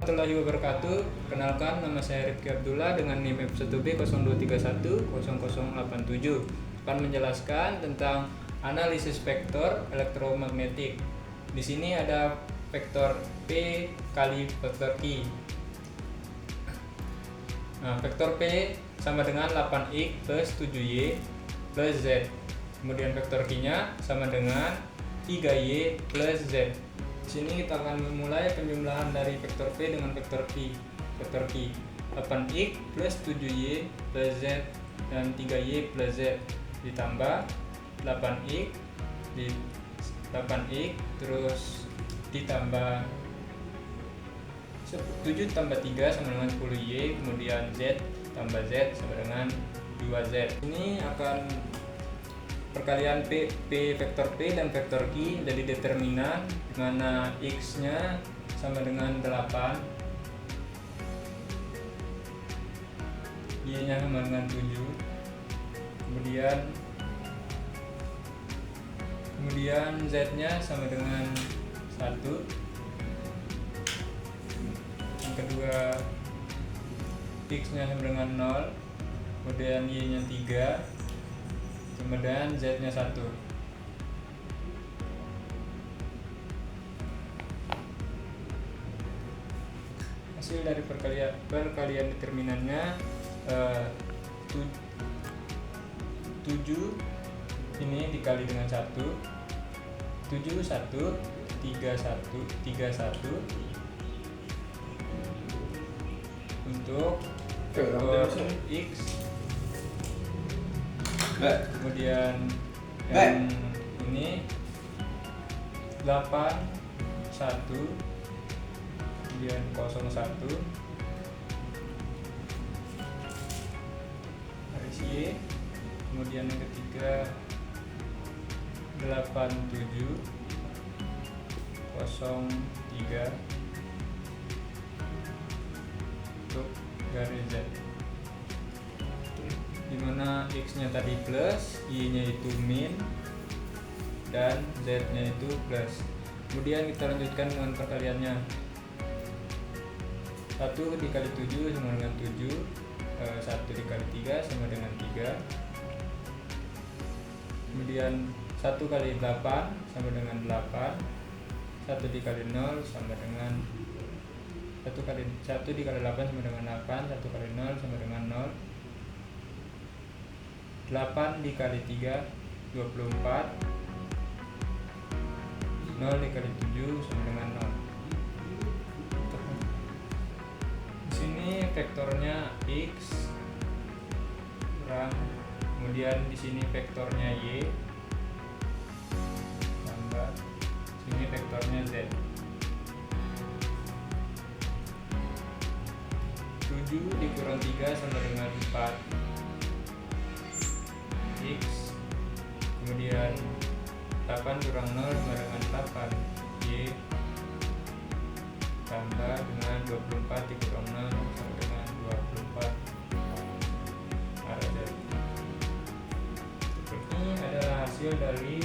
Warahmatullahi wabarakatuh. Kenalkan, nama saya Rifki Abdullah dengan NIM F1B02310087. Akan menjelaskan tentang analisis vektor elektromagnetik. Di sini ada vektor P kali vektor Q. Nah, vektor P sama dengan 8X plus 7Y plus Z. Kemudian vektor Q-nya sama dengan 3Y plus Z. Di sini kita akan memulai penjumlahan dari vektor P dengan vektor Q. Vektor Q 8X plus 7Y plus Z dan 3Y plus Z ditambah 8X di 8X terus ditambah 7 tambah 3 sama dengan 10Y, kemudian Z tambah Z sama dengan 2Z. Ini akan perkalian P vektor P dan vektor Q jadi determinan, di mana X-nya sama dengan 8, Y-nya sama dengan 7, kemudian Z-nya sama dengan 1, yang kedua X-nya sama dengan 0, kemudian Y-nya 3, kemudian Z-nya 1. Hasil dari perkalian determinannya 7 ini dikali dengan 1, 7 1 31 untuk vektor X. Kemudian yang ini 8 1, kemudian 01 garis Y, kemudian yang ketiga 87 03 untuk garis Z, dimana X-nya tadi plus, Y-nya itu min, dan Z-nya itu plus. Kemudian kita lanjutkan dengan perkaliannya. 1 dikali 7 sama dengan 7, 1 dikali 3 sama dengan 3, kemudian 1 kali 8 sama dengan 8, 1 dikali 0 sama dengan 1 dikali 8 sama dengan 8, 1 kali 0 sama dengan 0, 8 dikali 3 24, 0 dikali 7 sama dengan 0. Di sini vektornya X kurang, kemudian di sini vektornya Y tambah, sini vektornya Z. 7 dikurang 3 sama dengan 4 X, kemudian 8 kurang 0 sama dengan 8 Y, tambah dengan 24 dikurang 0 sama dengan 24 Z. Ini adalah hasil dari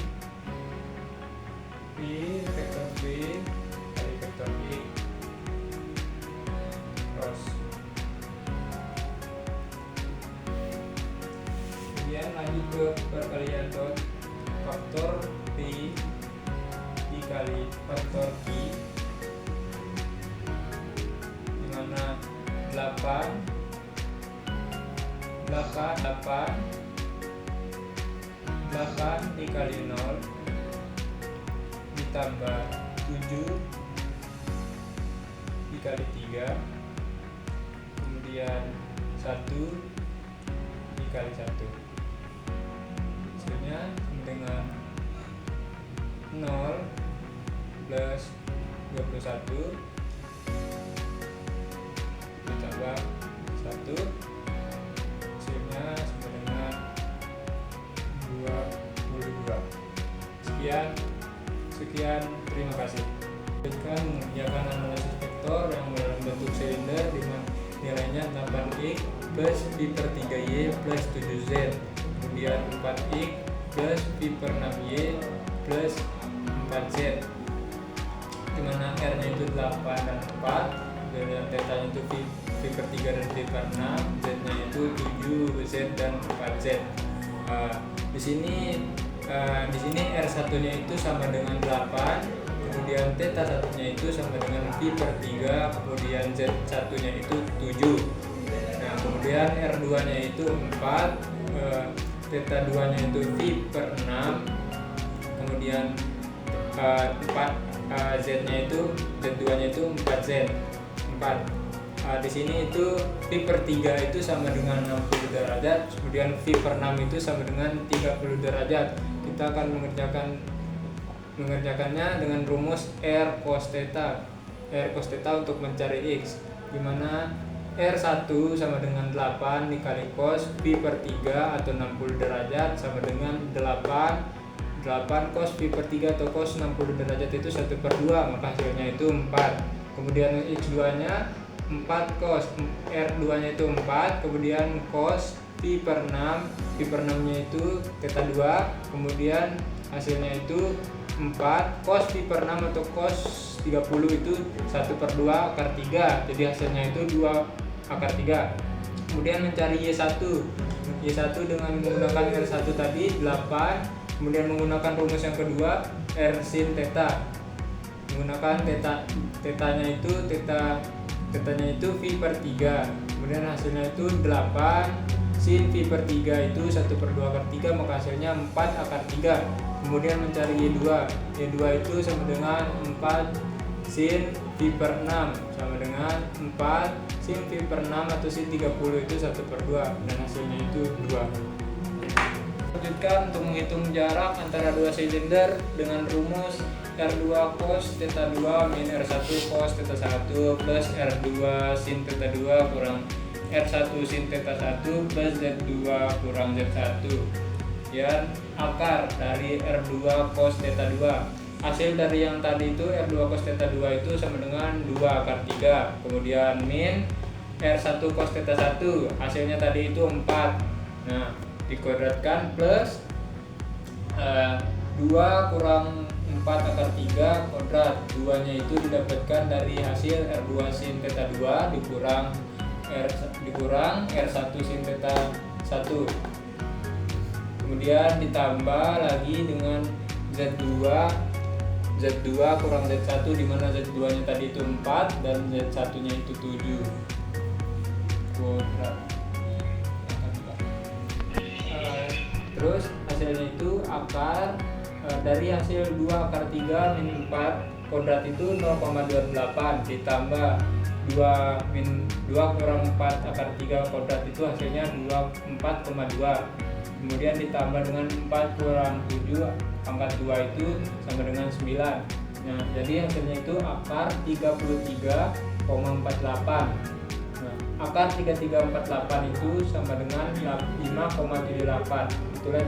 P vektor P kali vektor X cross. Kemudian lanjut ke perkalian dot faktor P dikali faktor Q, dimana 8 dikali 0 ditambah 7 dikali 3, kemudian 1 dikali 1, hasilnya dengan 0 plus 21 ditambah 1, hasilnya sama dengan 22. Sekian, terima kasih. Lanjutkan mengerjakan analisis vektor yang dalam bentuk silinder dengan nilainya 8X plus Pi per 3Y plus 7Z, kemudian 4X plus Pi per 6Y plus 4Z, dimana R nya itu 8 dan 4, kemudian tetanya itu V per 3 dan V per 6, Z nya itu 7 Z dan 4Z. Di sini R1 nya itu sama dengan 8, kemudian θ 1 nya itu sama dengan V per 3, kemudian Z 1 nya itu 7. Nah kemudian R2 nya itu 4, θ 2 nya itu V per 6, kemudian 4 Z nya itu Z2 nya itu 4Z 4. Di sini itu V per 3 itu sama dengan 60 derajat, kemudian V per 6 itu sama dengan 30 derajat. Kita akan mengerjakannya dengan rumus R cos theta untuk mencari X, dimana R1 sama dengan 8 dikali cos V per 3 atau 60 derajat sama dengan 8 cos V per 3 atau cos 60 derajat itu 1/2, maka hasilnya itu 4. Kemudian X2 nya 4 cos R2 nya itu 4, kemudian cos V per 6 nya itu θ 2, kemudian hasilnya itu 4 cos V per 6 atau cos 30 itu 1/2 akar 3, jadi hasilnya itu 2 akar 3. Kemudian mencari Y1 dengan menggunakan R1 tadi 8, kemudian menggunakan rumus yang kedua R sin theta, menggunakan tetanya itu V per 3, kemudian hasilnya itu 8 sin V per 3 itu 1/2 akar 3, maka hasilnya 4 akar 3. Kemudian mencari Y2 itu sama dengan 4 sin V per 6 sama dengan 4 sin V per 6 atau sin 30 itu 1/2, dan hasilnya itu 2. Lanjutkan untuk menghitung jarak antara dua silinder dengan rumus R2 cos θ 2 min R1 cos θ 1 plus R2 sin θ 2 kurang R1 sin θ 1 plus Z2 kurang Z1. Dan akar dari R2 cos θ 2. Hasil dari yang tadi itu R2 cos θ 2 itu sama dengan 2 akar 3. Kemudian min R1 cos θ 1, hasilnya tadi itu 4. Nah, dikuadratkan plus 2 kurang 4 akar 3 kuadrat. 2 nya itu didapatkan dari hasil R2 sin θ 2 dikurang R1 sin θ 1. Kemudian ditambah lagi dengan Z2 kurang Z1, dimana Z2 nya tadi itu 4 dan Z1 nya itu 7 kuadrat. Terus hasilnya itu akar dari hasil 2 akar 3 min 4 kuadrat itu 0,28 ditambah 2 kurang 4 akar 3 kuadrat itu hasilnya 4,2. Kemudian ditambah dengan 4 kurang 7 pangkat 2 itu sama dengan 9. Nah, jadi hasilnya itu akar 33,48. Nah, akar 3348 itu sama dengan 5,78. Itulah